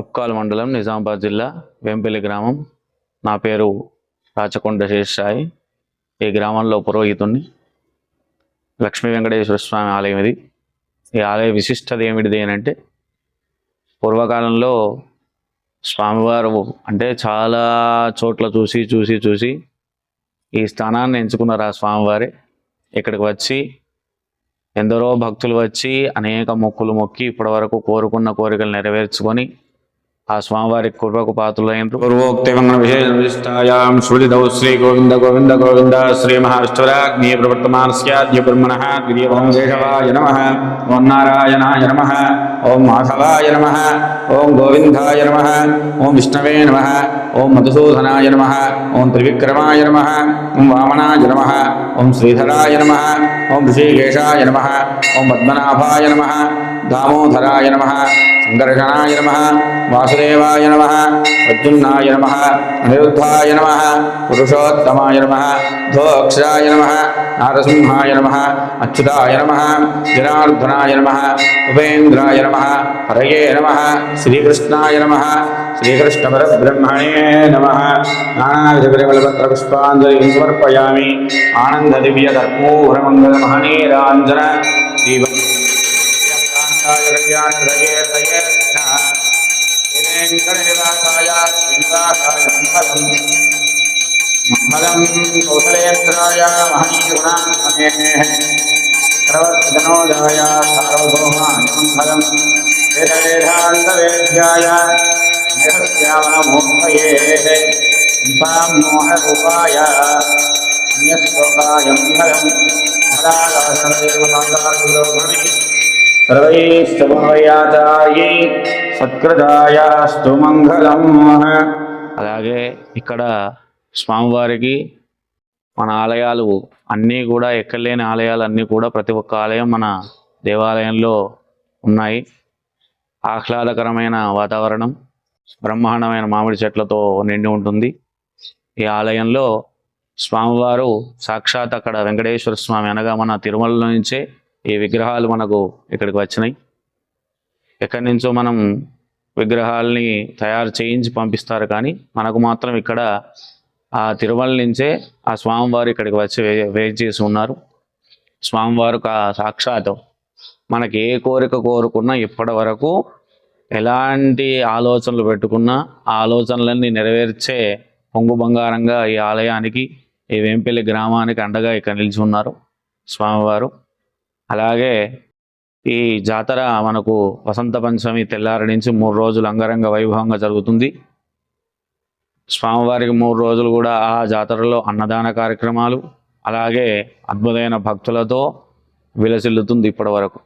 ఉప్కాల్ మండలం నిజామాబాద్ జిల్లా వేంపల్లి గ్రామం. నా పేరు రాచకొండ శేషాయి. ఈ గ్రామంలో పురోహితుణ్ణి. లక్ష్మీ వెంకటేశ్వర స్వామి ఆలయం ఇది. ఈ ఆలయ విశిష్టత ఏమిటిది అంటే, పూర్వకాలంలో స్వామివారు అంటే చాలా చోట్ల చూసి ఈ స్థానాన్ని ఎంచుకున్నారు. ఆ స్వామివారే ఇక్కడికి వచ్చి ఎందరో భక్తులు వచ్చి అనేక మొక్కులు మొక్కి ఇప్పటి వరకు కోరుకున్న కోరికలు నెరవేర్చుకొని ఆ స్వామివారి కృపకు పాత్రులైన పూర్వోక్తి మంగళ విశేషాయాం శూలిదౌ శ్రీ గోవింద గోవింద గోవింద శ్రీ మహావిష్ణురాజ్ఞే ప్రవర్తమానస్యాద్య బ్రహ్మణః ద్వితీయం కేశవాయ నమః. ఓం నారాయణాయ నమః. ఓం మాధవాయ నమః. ఓం గోవిందాయ నమః. ఓం విష్ణవే నమః. ఓం మధుసూదనాయ నమః. ఓం త్రివిక్రమాయ నమః. ఓం వామనాయ నమః. ఓం శ్రీధరాయ నమః. ఓం ఋషికేశాయ నమః. ఓం పద్మనాభాయ నమః. దామోదరాయ నమః. సంకర్షణాయ నమః. వాసుదేవాయ నమః. అర్జునాయ నమః. అనిరుద్ధాయ నమః. పురుషోత్తమాయ నమః. ధోక్షాయ నమః. నారసింహాయ నమః. అచ్యుతాయ నమః. జనార్దనాయ నమః. ఉపేంద్రాయ నమః. హరయే నమః. శ్రీకృష్ణాయ నమః. శ్రీకృష్ణ పరబ్రహ్మణే నమః. నానావిధ పరిమళపత్ర పుష్పాంజలిం సమర్పయామి. ఆనంద దివ్య కర్పూర మంగళ మహనీరాంజన దీపం మంగళం కౌసలేంద్రాయ మహనీగుణాన్వనే ప్రవర్తనోదాయ సార్వభౌమాయ మంగళం వేదాంతవేద్యాయ నిహత్యామోక్షయే మోహరూపాయ అన్యశ్లోకాయ మంగళం సర్వైశ్చమయాచార్యై సత్కృతాయాస్తు మంగళం. అలాగే ఇక్కడ స్వామివారికి మన ఆలయాలు అన్నీ కూడా ఎక్కలేని ఆలయాలు అన్నీ కూడా ప్రతి ఒక్క ఆలయం మన దేవాలయంలో ఉన్నాయి. ఆహ్లాదకరమైన వాతావరణం, బ్రహ్మాండమైన మామిడి చెట్లతో నిండి ఉంటుంది. ఈ ఆలయంలో స్వామివారు సాక్షాత్ అక్కడ వెంకటేశ్వర స్వామి అనగా మన తిరుమలలో నుంచే ఈ విగ్రహాలు మనకు ఇక్కడికి వచ్చినాయి. ఎక్కడి నుంచో మనం విగ్రహాలని తయారు చేయించి పంపిస్తారు, కానీ మనకు మాత్రం ఇక్కడ ఆ తిరుమల నుంచే ఆ స్వామివారు ఇక్కడికి వచ్చి వెయిట్ చేసి ఉన్నారు. స్వామివారు సాక్షాత్ మనకి ఏ కోరిక కోరుకున్నా ఇప్పటి వరకు ఎలాంటి ఆలోచనలు పెట్టుకున్నా ఆ ఆలోచనలన్నీ నెరవేర్చే పొంగు బంగారంగా ఈ ఆలయానికి, ఈ వేంపల్లి గ్రామానికి అండగా ఇక్కడ నిలిచి ఉన్నారు స్వామివారు. అలాగే ఈ జాతర మనకు వసంత పంచమి తెల్లారి నుంచి 3 రోజులు అంగరంగ వైభవంగా జరుగుతుంది. స్వామివారికి 3 రోజులు కూడా ఆ జాతరలో అన్నదాన కార్యక్రమాలు, అలాగే అద్భుతమైన భక్తులతో విలసిల్లుతుంది ఇప్పటి వరకు.